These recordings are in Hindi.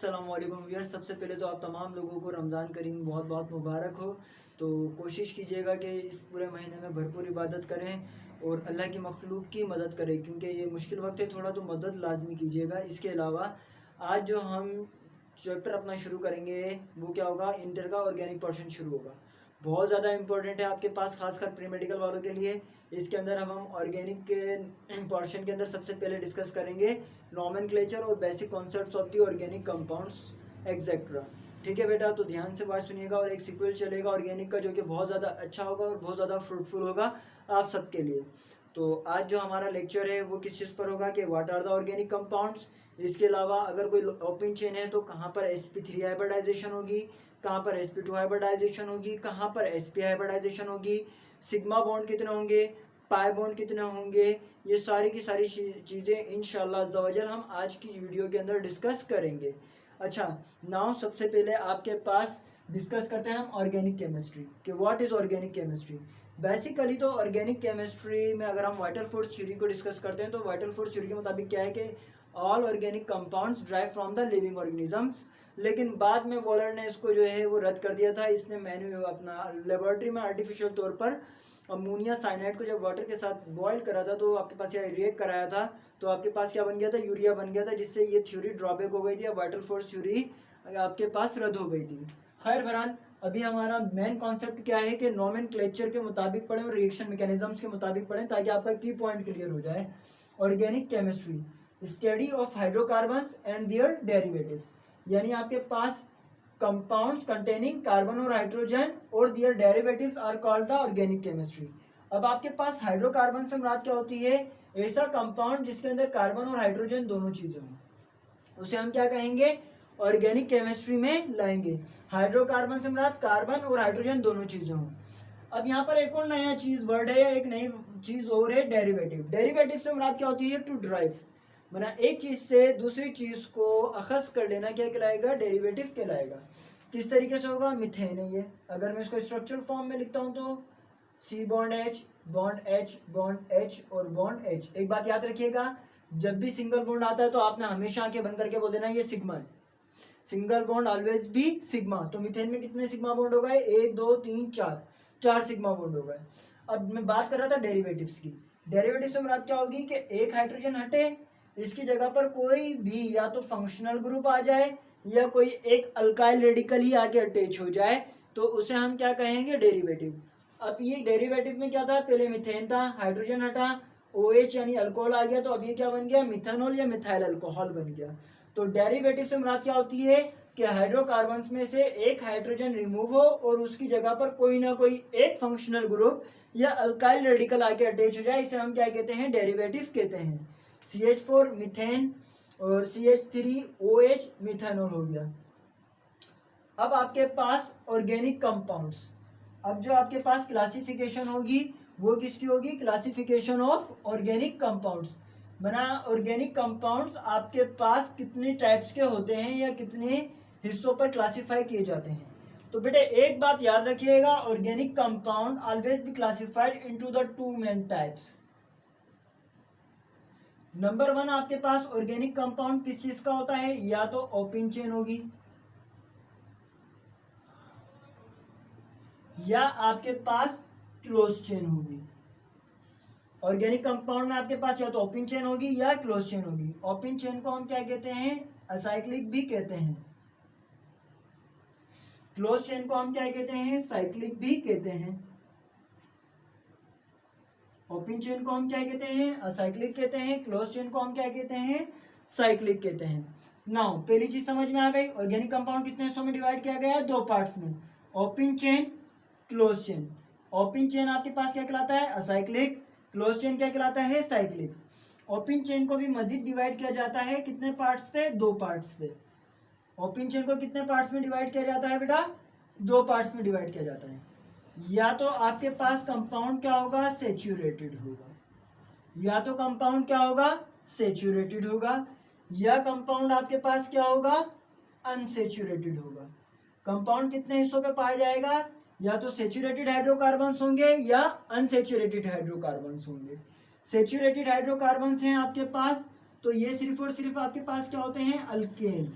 अस्सलाम वालेकुम व्यूअर्स। सबसे पहले तो आप तमाम लोगों को रमज़ान करीम बहुत बहुत मुबारक हो। तो कोशिश कीजिएगा कि इस पूरे महीने में भरपूर इबादत करें और अल्लाह की मखलूक की मदद करें, क्योंकि ये मुश्किल वक्त है, थोड़ा तो मदद लाजमी कीजिएगा। इसके अलावा आज जो हम चैप्टर अपना शुरू करेंगे वो क्या होगा, इंटर का ऑर्गेनिक पोर्शन शुरू होगा। बहुत ज़्यादा इंपॉर्टेंट है आपके पास, खासकर प्री मेडिकल वालों के लिए। इसके अंदर हम ऑर्गेनिक के पोर्शन के अंदर सबसे पहले डिस्कस करेंगे नॉमेनक्लेचर और basic concepts of the organic compounds etcetera. ठीक है बेटा, तो ध्यान से बात सुनिएगा और एक सीक्वल चलेगा ऑर्गेनिक का, जो कि बहुत ज़्यादा अच्छा होगा और बहुत ज़्यादा फ्रूटफुल होगा आप सबके लिए। तो आज जो हमारा लेक्चर है वो किस चीज़ पर होगा कि what are the organic compounds. इसके अलावा अगर कोई ओपन चेन है तो कहाँ पर sp3 हाइब्रिडाइजेशन होगी, कहाँ पर sp2 हाइब्रिडाइजेशन होगी, कहाँ पर sp हाइब्रिडाइजेशन होगी, सिग्मा बॉन्ड कितने होंगे, पाई बॉन्ड कितने होंगे, ये सारी की सारी चीज़ें इंशाल्लाह अज़्ज़ा वजल हम आज की वीडियो के अंदर डिस्कस करेंगे। अच्छा, नाउ सबसे पहले आपके पास डिस्कस करते हैं हम ऑर्गेनिक केमिस्ट्री कि what is organic chemistry. Basically तो ऑर्गेनिक केमिस्ट्री में अगर हम वाइटल फूड्स थ्योरी को डिस्कस करते हैं तो वाइटल फूड्स थ्योरी के मुताबिक क्या है कि all organic compounds drive from the living organisms. लेकिन बाद में वॉलर ने इसको जो है वो रद्द कर दिया था। इसने मैन्यू अपना लेबोरेटरी में आर्टिफिशियल तौर पर अमोनिया साइनाइड को जब वाटर के साथ बॉयल करा था तो आपके पास यह रिएक्ट कराया था, तो आपके पास क्या बन गया था, यूरिया बन गया था, जिससे ये थ्योरी ड्रॉबैक हो गई थी। वाइटल फोर्स थ्योरी आपके पास रद्द हो गई थी। खैर बहरहाल अभी हमारा मेन कॉन्सेप्ट क्या है कि नॉमेनक्लेचर के मुताबिक पढ़ें और रिएक्शन मैकेनिज्म्स के मुताबिक पढ़ें, ताकि आपका की पॉइंट क्लियर हो जाए। Organic chemistry study of hydrocarbons and their derivatives, यानी आपके पास कंपाउंड्स कंटेनिंग कार्बन और हाइड्रोजन और their derivatives are called the organic chemistry. अब आपके पास हाइड्रोकार्बन से मुराद क्या होती है, ऐसा कंपाउंड जिसके अंदर कार्बन और हाइड्रोजन दोनों चीजें हों, उसे हम क्या कहेंगे, ऑर्गेनिक केमिस्ट्री में लाएंगे। हाइड्रोकार्बन से मुराद कार्बन और हाइड्रोजन दोनों चीजें हों। अब यहाँ पर एक और नया चीज वर्ड है, एक नई चीज और है, डेरिवेटिव। डेरिवेटिव से मुराद क्या होती है, टू ड्राइव, माना एक चीज से दूसरी चीज को अखज कर लेना, क्या कहलाएगा, डेरिवेटिव कहलाएगा। किस तरीके से होगा, मिथेन है ये। अगर मैं इसको स्ट्रक्चरल फॉर्म में लिखता हूँ तो C bond H bond H bond H और बॉन्ड एच। एक बात याद रखिएगा, जब भी सिंगल बॉन्ड आता है तो आपने हमेशा आंखें बंद करके बोल देना ये सिग्मा है। सिंगल बॉन्ड ऑलवेज भी सिग्मा। तो मिथेन में कितने सिग्मा बॉन्ड हो गए, 1 2 3 4, 4 सिग्मा बॉन्ड हो गए। अब मैं बात कर रहा था डेरिवेटिव्स की। डेरिवेटिव से मुराद क्या होगी कि एक हाइड्रोजन हटे, इसकी जगह पर कोई भी या तो फंक्शनल ग्रुप आ जाए या कोई एक अल्काइल रेडिकल ही आके अटैच हो जाए, तो उसे हम क्या कहेंगे, डेरिवेटिव। अब ये डेरिवेटिव में क्या था, पहले मिथेन था, हाइड्रोजन हटा, OH यानी अल्कोहल आ गया, तो अब ये क्या बन गया, मिथेनॉल या मिथाइल अल्कोहल बन गया। तो डेरिवेटिव से मुराद क्या होती है कि हाइड्रोकार्बन्स में से एक हाइड्रोजन रिमूव हो और उसकी जगह पर कोई ना कोई एक फंक्शनल ग्रुप या अल्काइल रेडिकल आके अटैच हो जाए, इसे हम क्या कहते हैं, डेरिवेटिव कहते हैं। CH4 मिथेन और CH3OH मिथेनॉल हो गया। अब आपके पास ऑर्गेनिक कंपाउंड्स, अब जो आपके पास क्लासिफिकेशन होगी वो किसकी होगी, क्लासिफिकेशन ऑफ ऑर्गेनिक कंपाउंड्स। बना ऑर्गेनिक कंपाउंड्स आपके पास कितने टाइप्स के होते हैं या कितने हिस्सों पर क्लासिफाई किए जाते हैं। तो बेटे एक बात याद रखिएगा, organic compound always be classified into the 2 main types. Number 1 आपके पास ऑर्गेनिक कंपाउंड किस चीज का होता है, या तो ओपन चेन होगी या आपके पास क्लोज चेन होगी। ऑर्गेनिक कंपाउंड में आपके पास या तो ओपन चेन होगी या क्लोज चेन होगी। ओपन चेन को हम क्या कहते हैं, असाइक्लिक भी कहते हैं। क्लोज चेन को हम क्या कहते हैं, साइक्लिक भी कहते हैं। ओपन चेन को हम क्या कहते हैं, असाइक्लिक कहते हैं। क्लोज चेन को हम क्या कहते हैं, साइक्लिक कहते हैं। नाउ पहली चीज समझ में आ गई, ऑर्गेनिक कंपाउंड कितने हिस्सों में डिवाइड किया गया है, 2 पार्ट्स में, open chain, close chain. Open chain आपके पास क्या कहलाता है, असाइक्लिक। क्लोज चेन क्या कहलाता है, साइक्लिक। ओपन चेन को भी मजीद डिवाइड किया जाता है कितने पार्ट्स पे, 2 पार्ट्स पे। ओपन चेन को कितने पार्ट्स में डिवाइड किया जाता है बेटा, 2 पार्ट्स में डिवाइड किया जाता है। या तो आपके पास कंपाउंड क्या होगा, सेचुरेटेड होगा, या तो कंपाउंड क्या होगा, सेचुरेटेड होगा, या कंपाउंड आपके पास क्या होगा, अनसेचुरेटेड होगा। कंपाउंड कितने हिस्सों पे पाया जाएगा, या तो सेचुरेटेड हाइड्रोकार्बन्स होंगे या अनसेचुरेटेड हाइड्रोकार्बन्स होंगे। सेचुरेटेड हाइड्रोकार्बन्स हैं आपके पास, तो ये सिर्फ और सिर्फ आपके पास क्या होते हैं, अल्केन।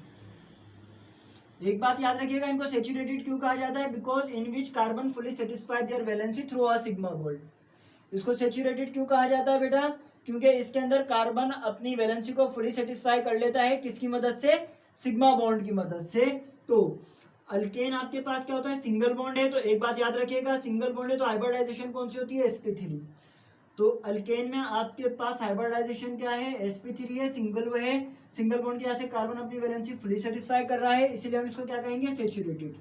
एक बात याद रखिएगा, इनको सेचुरेटेड क्यों कहा जाता है? Because in which carbon fully satisfy their valency through a sigma bond. इसको सेचुरेटेड क्यों कहा जाता है बेटा? क्योंकि इसके अंदर कार्बन अपनी वैलेंसी को फुली सेटिस्फाई कर लेता है, किसकी मदद से? सिग्मा बॉन्ड की मदद से। तो अल्केन आपके पास क्या होता है? सिंगल बॉन्ड है, तो एक बात याद रखिएगा, सिंगल बॉन्ड है तो हाइब्रिडाइजेशन कौन सी होती है? sp3। तो अल्केन में आपके पास हाइब्रिडाइजेशन क्या है? sp3 है, सिंगल है, सिंगल बॉन्ड की वजह से कार्बन अपनी वैलेंसी फुली सेटिस्फाई कर रहा है, इसीलिए हम इसको क्या कहेंगे? सेचुरेटेड।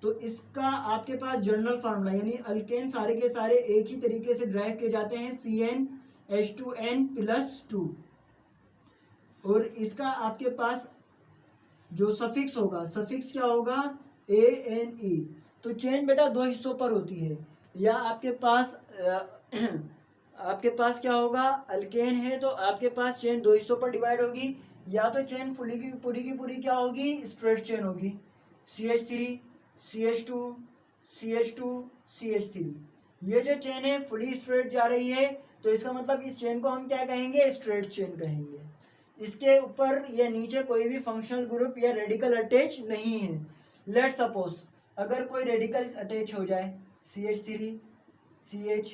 तो इसका आपके पास जनरल फार्मूला, यानी अल्केन सारे के सारे एक ही तरीके से ड्राइव किए जाते हैं, CnH2n+2। और इसका आपके पास जो सफिक्स होगा, सफिक्स क्या होगा? ANE। तो चेन बेटा दो हिस्सों पर होती है, या आपके पास आपके पास क्या होगा? अल्केन है तो आपके पास चेन दो हिस्सों पर डिवाइड होगी, या तो चेन फुली की पूरी क्या होगी? स्ट्रेट चेन होगी, CH3 CH2 CH2 CH3। ये जो चेन है फुली स्ट्रेट जा रही है, तो इसका मतलब इस चेन को हम क्या कहेंगे? स्ट्रेट चेन कहेंगे। इसके ऊपर या नीचे कोई भी फंक्शनल ग्रुप या रेडिकल अटैच नहीं है। लेट सपोज अगर कोई रेडिकल अटैच हो जाए, CH3 CH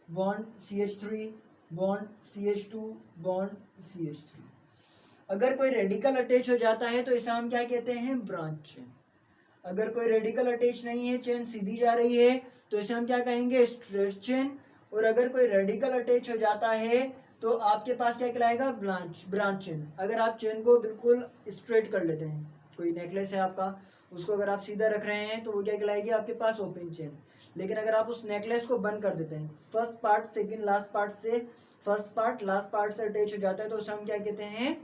bond CH3 bond CH2 bond CH3, अगर कोई रेडिकल अटैच हो जाता है तो इसे हम क्या कहते हैं? Branch chain. अगर कोई रेडिकल अटैच नहीं है, चेन सीधी जा रही है, तो इसे हम क्या कहेंगे? Straight chain. और अगर कोई रेडिकल अटैच हो जाता है तो आपके पास क्या कहलाएगा? Branch chain. अगर आप चेन को बिल्कुल स्ट्रेट कर लेते हैं, कोई नेकलेस है आपका, उसको अगर आप सीधा रख रहे हैं तो वो क्या कहलाएगी? आपके पास ओपन चेन। लेकिन अगर आप उस नेकलेस को बंद कर देते हैं, first part second last part से, फर्स्ट पार्ट लास्ट पार्ट से अटैच हो जाता है, तो उसे हम क्या कहते हैं?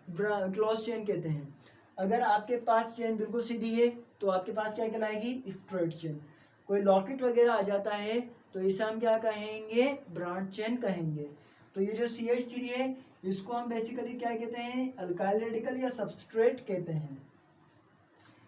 क्लोज चेन कहते हैं। अगर आपके पास चेन बिल्कुल सीधी है तो आपके पास क्या कहलाएगी? Straight chain. कोई लॉकेट वगैरह आ जाता है तो इसे हम क्या कहेंगे? ब्रांच चेन कहेंगे। तो ये जो CH3 है, इसको हम बेसिकली क्या कहते हैं? अल्काइल रेडिकल या सबस्ट्रेट कहते हैं।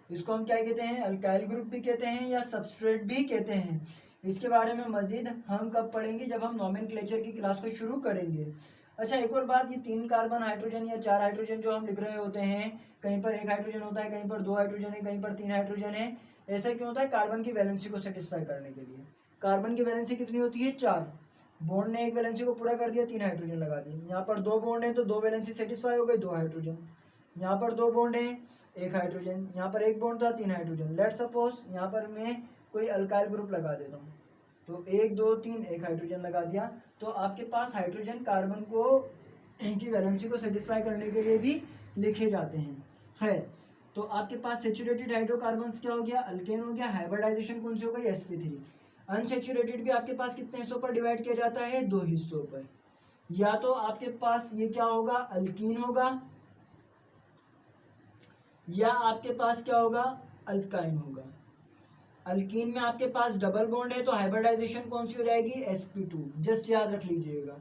इसको हम क्या कहते हैं? अल्काइल ग्रुप भी कहते हैं या सबस्ट्रेट भी कहते हैं। इसके बारे में मजीद हम कब पढ़ेंगे? जब हम नोमेनक्लेचर की क्लास को शुरू करेंगे। अच्छा, एक और बात, ये 3 कार्बन हाइड्रोजन या 4 हाइड्रोजन जो हम लिख रहे होते हैं, कहीं पर 1 हाइड्रोजन होता है, कहीं पर 2 हाइड्रोजन है, कहीं पर 3 हाइड्रोजन है। ऐसा क्यों होता है? कार्बन की वैलेंसी को सेटिस्फाई करने के लिए। कार्बन की वैलेंसी कितनी होती है? 4। बॉन्ड ने एक वैलेंसी को पूरा कर दिया, 3 हाइड्रोजन लगा दिए। यहाँ पर 2 बॉन्ड है तो 2 वैलेंसी सेटिस्फाई हो गई, 2 हाइड्रोजन। यहाँ पर 2 बॉन्ड है, 1 हाइड्रोजन। यहाँ पर 1 बॉन्ड था, 3 हाइड्रोजन। लेट सपोज यहाँ पर मैं कोई अल्काइल ग्रुप लगा देता हूँ, तो 1 2 3 1 हाइड्रोजन लगा दिया। तो आपके पास हाइड्रोजन कार्बन को की वैलेंसी को सेटिस्फाई करने के लिए भी लिखे जाते हैं। खैर, तो आपके पास सेचुरेटेड हाइड्रोकार्बन्स क्या हो गया? अल्केन हो गया। हाइब्रिडाइजेशन कौन सी हो गई? sp3। अनसेचुरेटेड भी आपके पास कितने हिस्सों पर डिवाइड किया जाता है? 2 हिस्सों पर। या तो आपके पास ये क्या होगा? अल्कीन होगा, या आपके पास क्या होगा? अल्काइन होगा। अल्कीन में आपके पास डबल बॉन्ड है तो हाइब्रिडाइजेशन कौन सी हो जाएगी? sp2। जस्ट याद रख लीजिएगा।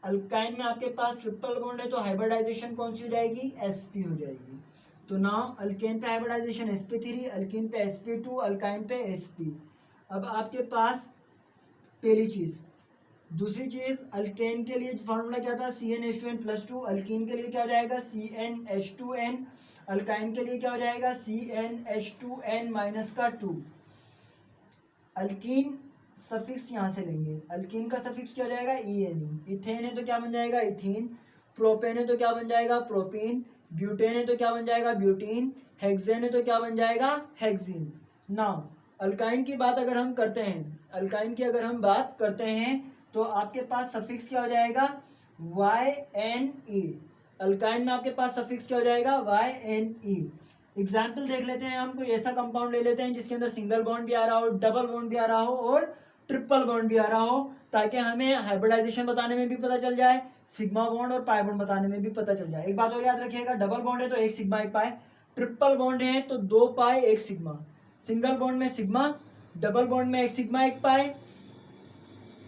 अल्काइन में आपके पास ट्रिपल बॉन्ड है तो हाइब्रिडाइजेशन कौन सी हो जाएगी? sp हो जाएगी। तो नाउ अल्केन पे हाइब्रिडाइजेशन sp3, अल्कीन पे sp2, अल्काइन पे sp। अब आपके पास पहली चीज। दूसरी चीज, अल्केन के लिए फॉर्मूला क्या था? CnH2n+2। अल्कीन के लिए क्या हो जाएगा? CnH2n। अल्काइन के लिए क्या हो जाएगा? CnH2n-2। अल्कीन सफिक्स यहाँ से लेंगे, अल्कीन का सफिक्स क्या हो जाएगा? ENE। इथेन है तो क्या बन जाएगा? इथीन। प्रोपेन है तो क्या बन जाएगा? प्रोपीन। ब्यूटेन है तो क्या बन जाएगा? ब्यूटीन। हेक्सेन है तो क्या बन जाएगा? हेक्सीन। नाउ अल्काइन की बात अगर हम करते हैं, अल्काइन की अगर हम बात करते हैं तो आपके पास सफिक्स क्या हो जाएगा? YNE। अल्काइन में आपके पास सफिक्स क्या हो जाएगा? YNE। एग्जाम्पल देख लेते हैं, हम कोई ऐसा कंपाउंड ले लेते हैं जिसके अंदर सिंगल बॉन्ड भी आ रहा हो, डबल बॉन्ड भी आ रहा हो और ट्रिपल बॉन्ड भी आ रहा हो, ताकि हमें हाइब्रिडाइजेशन बताने में भी पता चल जाए, सिग्मा बॉन्ड और पाई बॉन्ड बताने में भी पता चल जाए। एक बात और याद रखिएगा, डबल बॉन्ड है तो 1 सिग्मा 1 पाई, ट्रिपल बॉन्ड है तो 2 पाई 1 सिग्मा। सिंगल बॉन्ड में सिग्मा, डबल बॉन्ड में 1 सिग्मा 1 पाई,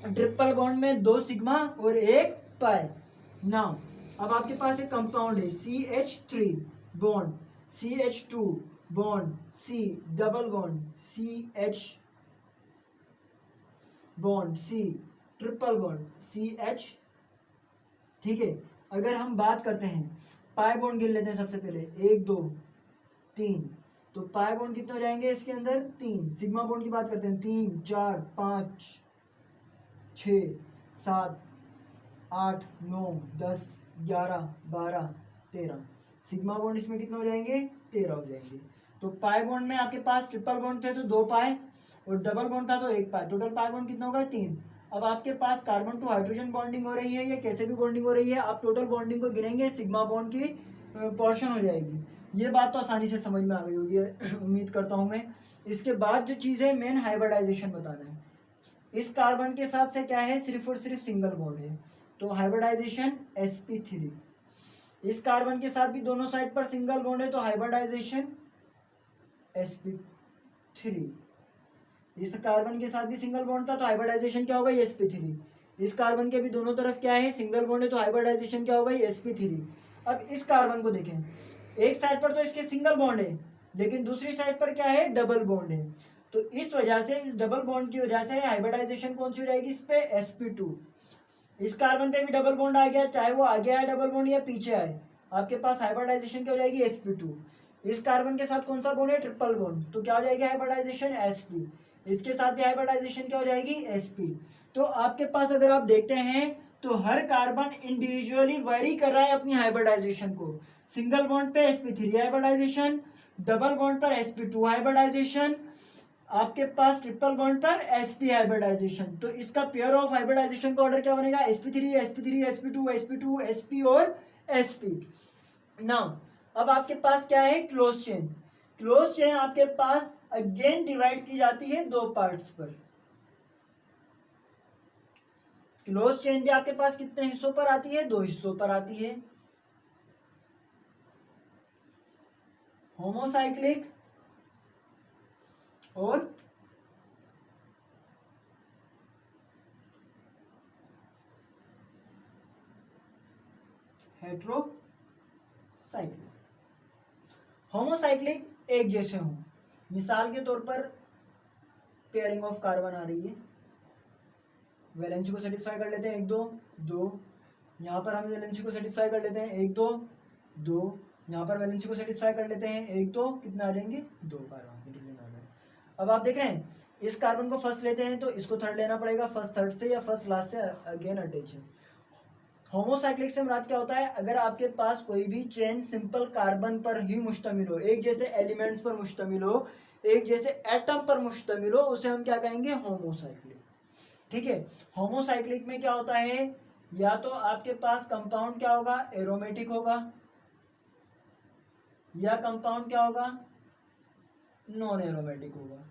ट्रिपल बॉन्ड में 2 सिग्मा और 1 पाई। नाउ अब आपके पास एक कंपाउंड है CH3 bond CH2 bond C double bond CH bond C triple bond CH। ठीक है, अगर हम बात करते हैं पाई बॉन्ड गिन लेते हैं सबसे पहले, 1 2 3। तो पाई बॉन्ड कितने हो जाएंगे इसके अंदर? 3। सिग्मा बॉन्ड की बात करते हैं, 3 4 5 6 7 8 9 10 11 12 13। सिग्मा बॉन्ड इसमें कितने हो जाएंगे? 13 हो जाएंगे। तो पाई बॉन्ड में आपके पास ट्रिपल बॉन्ड थे तो 2 पाई, और डबल बॉन्ड था तो 1 पाई। टोटल पाई बॉन्ड कितना होगा? 3। अब आपके पास कार्बन टू हाइड्रोजन बॉन्डिंग हो रही है या कैसे भी बॉन्डिंग हो रही है, आप टोटल बॉन्डिंग को गिनेंगे, सिग्मा बॉन्ड की पोर्शन हो जाएगी। ये बात तो आसानी से समझ में आ गई होगी उम्मीद करता हूँ मैं। इसके बाद जो चीज़ है मेन हाइब्रिडाइजेशन बताना है। इस कार्बन के साथ से क्या है? सिर्फ और सिर्फ सिंगल बॉन्ड है, तो हाइब्रिडाइजेशन sp3। इस कार्बन के साथ भी दोनों साइड पर सिंगल बॉन्ड है तो हाइब्रिडाइजेशन sp3। इस कार्बन के साथ भी सिंगल बॉन्ड था तो हाइब्रिडाइजेशन क्या होगा? sp3। इस कार्बन के भी दोनों तरफ क्या है? सिंगल बॉन्ड है तो हाइब्रिडाइजेशन क्या होगा? sp3। अब इस कार्बन को देखें, एक साइड पर तो इसके सिंगल बॉन्ड है लेकिन दूसरी साइड पर क्या है? डबल बॉन्ड है। तो इस वजह से, इस डबल बॉन्ड की वजह से हाइब्रिडाइजेशन कौन सी हो जाएगी? इस पे sp2। इस कार्बन पे भी डबल बॉन्ड आ गया, चाहे वो आगे आए डबल बॉन्ड या पीछे आए, आपके पास हाइब्रिडाइजेशन क्या हो जाएगी? sp2। इस कार्बन के साथ कौन सा बॉन्ड है? ट्रिपल बॉन्ड, तो क्या हो जाएगी हाइब्रिडाइजेशन? sp। इसके साथ भी हाइब्रिडाइजेशन क्या हो जाएगी? sp। तो आपके पास अगर आप देखते हैं तो हर कार्बन इंडिविजुअली वेरी कर रहा है अपनी हाइब्रिडाइजेशन को। सिंगल बॉन्ड पे sp3 हाइब्रिडाइजेशन, डबल बॉन्ड पर sp2 हाइब्रिडाइजेशन, आपके पास ट्रिपल बॉन्ड पर sp हाइब्रिडाइजेशन। तो इसका पेयर ऑफ हाइब्रिडाइजेशन का ऑर्डर क्या बनेगा? sp3 sp3 sp2 sp2 sp और sp। नाउ अब आपके पास क्या है? Close chain. क्लोज चेन आपके पास अगेन डिवाइड की जाती है 2 पार्ट्स पर। क्लोज चेन भी आपके पास कितने हिस्सों पर आती है? 2 हिस्सों पर आती है। होमोसाइक्लिक और हेट्रोसाइक्लिक। होमोसाइक्लिक एक जैसे हों, मिसाल के तौर पर पेयरिंग ऑफ कार्बन आ रही है, वैलेंसी को सेटिस्फाई कर लेते हैं 1 2 2, यहाँ पर हम वैलेंसी को सेटिस्फाई कर लेते हैं 1 2 2, यहाँ पर वैलेंसी को सेटिस्फाई कर लेते हैं 1 2, कितना आ जाएंगे? 2 कार्बन हाइड्रोजन आ गए। अब आप देख रहे हैं इस कार्बन को फर्स्ट लेते हैं तो इसको थर्ड लेना पड़ेगा, फर्स्ट थर्ड से या फर्स्ट लास्ट से अगेन अटैच है। होमोसाइक्लिक से मुराद क्या होता है? अगर आपके पास कोई भी चेन सिंपल कार्बन पर ही मुश्तमिल हो, एक जैसे एलिमेंट्स पर मुश्तमिल हो, एक जैसे एटम पर मुश्तमिल हो, उसे हम क्या कहेंगे? होमोसाइक्लिक। ठीक है। होमोसाइक्लिक में क्या होता है? या तो आपके पास कंपाउंड क्या होगा? एरोमेटिक होगा, या कंपाउंड क्या होगा? नॉन एरोमेटिक होगा।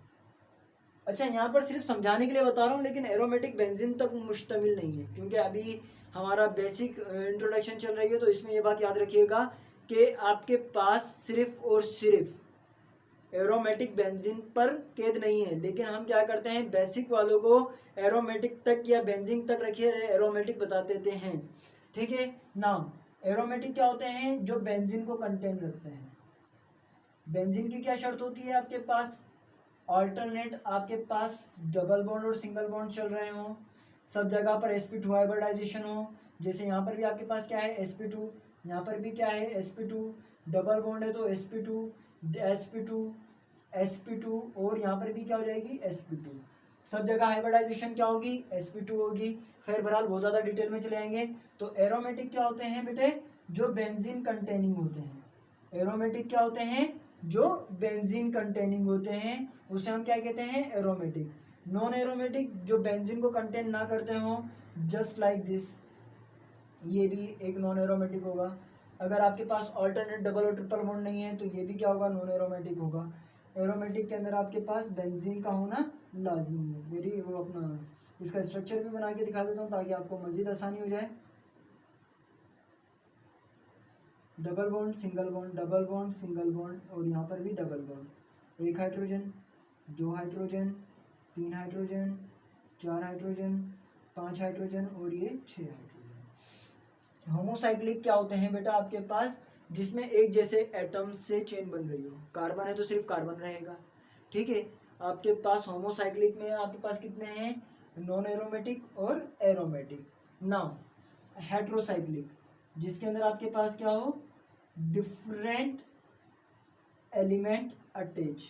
अच्छा, यहाँ पर सिर्फ समझाने के लिए बता रहा हूँ, लेकिन एरोमेटिक बेंजीन तक मुश्तमिल नहीं है क्योंकि अभी हमारा बेसिक इंट्रोडक्शन चल रही है। तो इसमें ये बात याद रखिएगा कि आपके पास सिर्फ और सिर्फ एरोमेटिक बेंजीन पर कैद नहीं है, लेकिन हम क्या करते हैं? बेसिक वालों को एरोमेटिक तक या बेंजीन तक रखिए, एरोमेटिक बता देते हैं। ठीक है। नाउ एरोमेटिक क्या होते हैं? जो बेंजीन को कंटेन रखते हैं। बेंजीन की क्या शर्त होती है? आपके पास ऑल्टरनेट आपके पास डबल बॉन्ड और सिंगल बॉन्ड चल रहे हों, सब जगह पर sp2 हाइब्रिडाइजेशन हो। जैसे यहाँ पर भी आपके पास क्या है? sp2, यहाँ पर भी क्या है? sp2, डबल बॉन्ड है तो sp2 sp2 sp2, और यहाँ पर भी क्या हो जाएगी? sp2। सब जगह हाइब्रिडाइजेशन क्या होगी? sp2 होगी। खैर बहरहाल बहुत ज़्यादा डिटेल में चले आएंगे। तो एरोमेटिक क्या होते हैं बेटे? जो बेंजीन कंटेनिंग होते हैं। एरोमेटिक क्या होते हैं? जो बेंजीन कंटेनिंग होते हैं, उसे हम क्या कहते हैं? एरोमेटिक। नॉन एरोमेटिक जो बेंजीन को कंटेन ना करते हो, जस्ट लाइक दिस, ये भी एक नॉन एरोमेटिक होगा। अगर आपके पास ऑल्टरनेट डबल और ट्रिपल बॉन्ड नहीं है तो ये भी क्या होगा? नॉन एरोमेटिक होगा। एरोमेटिक के अंदर आपके पास बेंजीन का होना लाजमी है। मेरी वो अपना इसका स्ट्रक्चर भी बना के दिखा देता हूँ ताकि आपको मज़ीद आसानी हो जाए। Double bond single bond, double bond single bond, और यहाँ पर भी double bond. 1 hydrogen, 2 hydrogen, 3 hydrogen, 4 hydrogen, 5 hydrogen, और ये 6 हाइड्रोजन। होमोसाइक्लिक क्या होते हैं बेटा? आपके पास जिसमें एक जैसे एटम से चेन बन रही हो। कार्बन है तो सिर्फ कार्बन रहेगा। ठीक है। आपके पास होमोसाइक्लिक में आपके पास कितने हैं? नॉन एरोमेटिक और एरोमेटिक। नाउ हेट्रोसाइक्लिक, जिसके अंदर आपके पास क्या हो? Different element attach.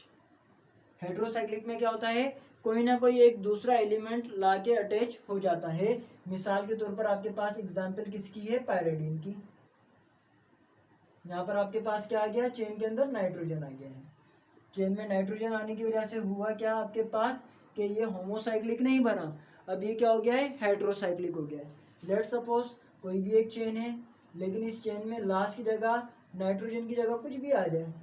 हेट्रोसाइक्लिक में क्या होता है, कोई ना कोई एक दूसरा एलिमेंट लाके अटैच हो जाता है। मिसाल के तौर पर आपके पास एग्जांपल किसकी है, पायरिडीन की। यहाँ पर आपके पास क्या आ गया, चेन के अंदर नाइट्रोजन आ गया है। चेन में नाइट्रोजन आने की वजह से हुआ क्या आपके पास कि ये होमोसाइक्लिक नहीं बना, अब ये क्या हो गया है, हेट्रोसाइक्लिक हो गया है। लेट सपोज कोई भी एक चेन है, लेकिन इस चेन में लास्ट की जगह नाइट्रोजन की जगह कुछ भी आ जाए,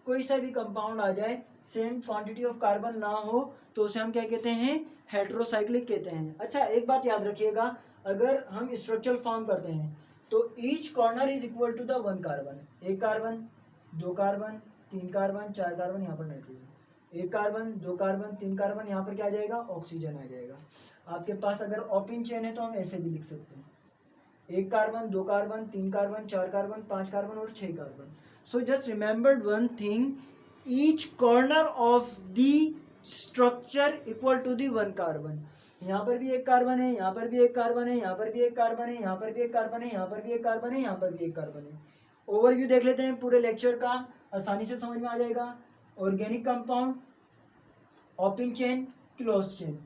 कोई सा भी कंपाउंड आ जाए, सेम क्वांटिटी ऑफ कार्बन ना हो, तो उसे हम क्या कहते हैं, हेट्रोसाइक्लिक कहते हैं। अच्छा एक बात याद रखिएगा, अगर हम स्ट्रक्चरल फॉर्म करते हैं तो each corner is equal to the one carbon. एक कार्बन, दो कार्बन, तीन कार्बन, चार कार्बन, यहाँ पर नाइट्रोजन। एक कार्बन, दो कार्बन, तीन कार्बन, यहाँ पर क्या आ जाएगा, ऑक्सीजन आ जाएगा। आपके पास अगर ओपन चेन है तो हम ऐसे भी लिख सकते हैं, एक कार्बन, दो कार्बन, तीन कार्बन, चार कार्बन, पांच कार्बन और 6 carbon. So just remember one thing, each corner of the structure equal to the one carbon. यहाँ पर भी एक कार्बन है, यहाँ पर भी एक कार्बन है, यहाँ पर भी एक कार्बन है, यहाँ पर भी एक कार्बन है, यहाँ पर भी एक कार्बन है, यहाँ पर भी एक कार्बन है। ओवरव्यू देख लेते हैं पूरे लेक्चर का, आसानी से समझ में आ जाएगा। Organic compound, open chain, close chain.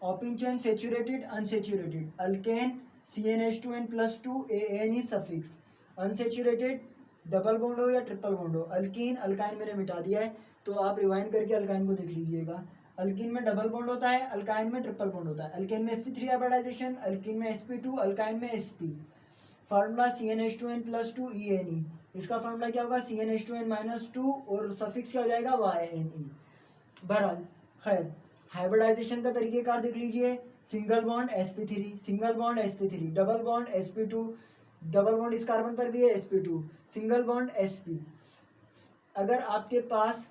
Open chain saturated, unsaturated, alkane CnH2n+2 AN is suffix. Unsaturated double bond हो या ट्रिपल बॉन्ड हो, अल्कीन, अल्काइन मैंने मिटा दिया है तो आप रिवाइंड करके अल्काइन को देख लीजिएगा। अल्कीन में डबल बॉन्ड होता है, अल्काइन में ट्रिपल बॉन्ड होता है। अल्केन में sp3 हाइब्रिडाइजेशन, अल्कीन में sp2, अल्काइन में sp। फार्मूला CnH2n+2 ENE, इसका फार्मूला क्या होगा, CnH2n-2 और सफिक्स क्या हो जाएगा, YNE। बहरहाल खैर, हाइब्रिडाइजेशन का तरीकेकार देख लीजिए, single bond sp3, single bond sp3, double bond sp2, double bond इस कार्बन पर भी है sp2, सिंगल बॉन्ड sp। अगर आपके पास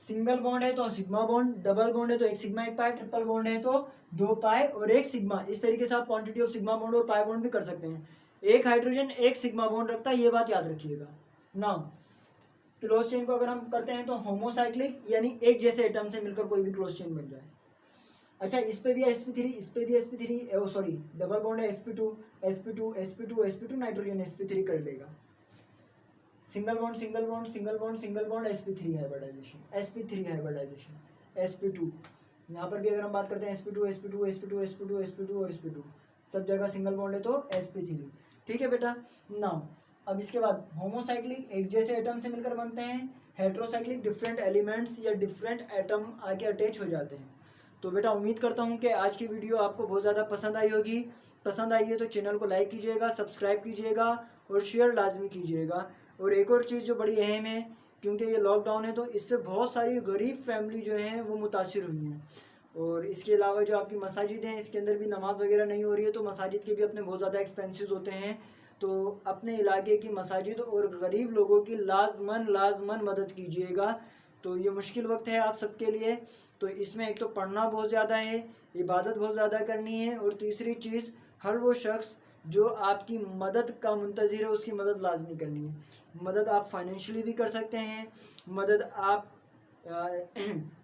सिंगल बॉन्ड है तो सिग्मा बॉन्ड, डबल बॉन्ड है तो एक सिग्मा एक पाई, ट्रिपल बॉन्ड है तो दो पाई और एक सिग्मा। इस तरीके से आप क्वांटिटी ऑफ सिग्मा बॉन्ड और पाई बॉन्ड भी कर सकते हैं। एक हाइड्रोजन एक सिग्मा बॉन्ड रखता है, ये बात याद रखिएगा। नाउ क्लोज चेन को अगर हम करते हैं तो होमोसाइक्लिक, यानी एक जैसे एटम से मिलकर कोई भी क्लोज चेन बन जाए। अच्छा इस पे भी sp3, इस पे भी sp3, सॉरी डबल बॉन्ड है sp2, sp2, sp2, sp2, nitrogen sp3 कर लेगा। Single bond, single bond, single bond, single bond, sp3 hybridisation, sp3 hybridisation, sp2। यहाँ पर भी अगर हम बात करते हैं sp2, sp2, sp2, sp2, sp2 और sp2, सब जगह सिंगल बॉन्ड है तो sp3। ठीक है बेटा। नाउ अब इसके बाद होमोसाइक्लिक एक जैसे एटम से मिलकर बनते हैं, हेट्रोसाइक्लिक डिफरेंट एलिमेंट्स या डिफरेंट एटम आके अटैच हो जाते हैं। तो बेटा उम्मीद करता हूँ कि आज की वीडियो आपको बहुत ज़्यादा पसंद आई होगी। पसंद आई है तो चैनल को लाइक कीजिएगा, सब्सक्राइब कीजिएगा और शेयर लाजमी कीजिएगा। और एक और चीज़ जो बड़ी अहम है, क्योंकि ये लॉकडाउन है तो इससे बहुत सारी गरीब फैमिली जो हैं वो मुतासिर हुई हैं। और इसके अलावा जो आपकी मसाजिद हैं इसके अंदर भी नमाज वगैरह नहीं हो रही है, तो मसाजिद के भी अपने बहुत ज़्यादा एक्सपेंसेस होते हैं। तो अपने इलाके की मसाजिद और गरीब लोगों की लाजमन मदद कीजिएगा। तो ये मुश्किल वक्त है आप सबके लिए, तो इसमें एक तो पढ़ना बहुत ज़्यादा है, इबादत बहुत ज़्यादा करनी है, और तीसरी चीज़ हर वो शख्स जो आपकी मदद का मुंतज़िर है उसकी मदद लाजमी करनी है। मदद आप फाइनेंशियली भी कर सकते हैं, मदद आप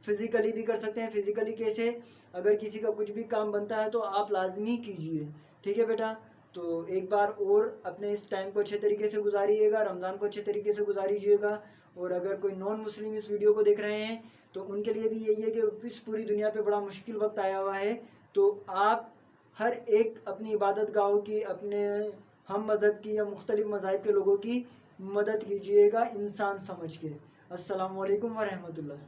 फिज़िकली भी कर सकते हैं। फिज़िकली कैसे, अगर किसी का कुछ भी काम बनता है तो आप लाजमी कीजिए। ठीक है बेटा। तो एक बार और अपने इस टाइम को अच्छे तरीके से गुजारिएगा, रमज़ान को अच्छे तरीके से गुजारिएगा। और अगर कोई नॉन मुस्लिम इस वीडियो को देख रहे हैं तो उनके लिए भी यही है कि इस पूरी दुनिया पे बड़ा मुश्किल वक्त आया हुआ है, तो आप हर एक अपनी इबादत गाहों की, अपने हम मज़हब की या मुख्तलिफ मज़ाहिब के लोगों की मदद कीजिएगा इंसान समझ के। अस्सलामु अलैकुम व रहमतुल्लाह।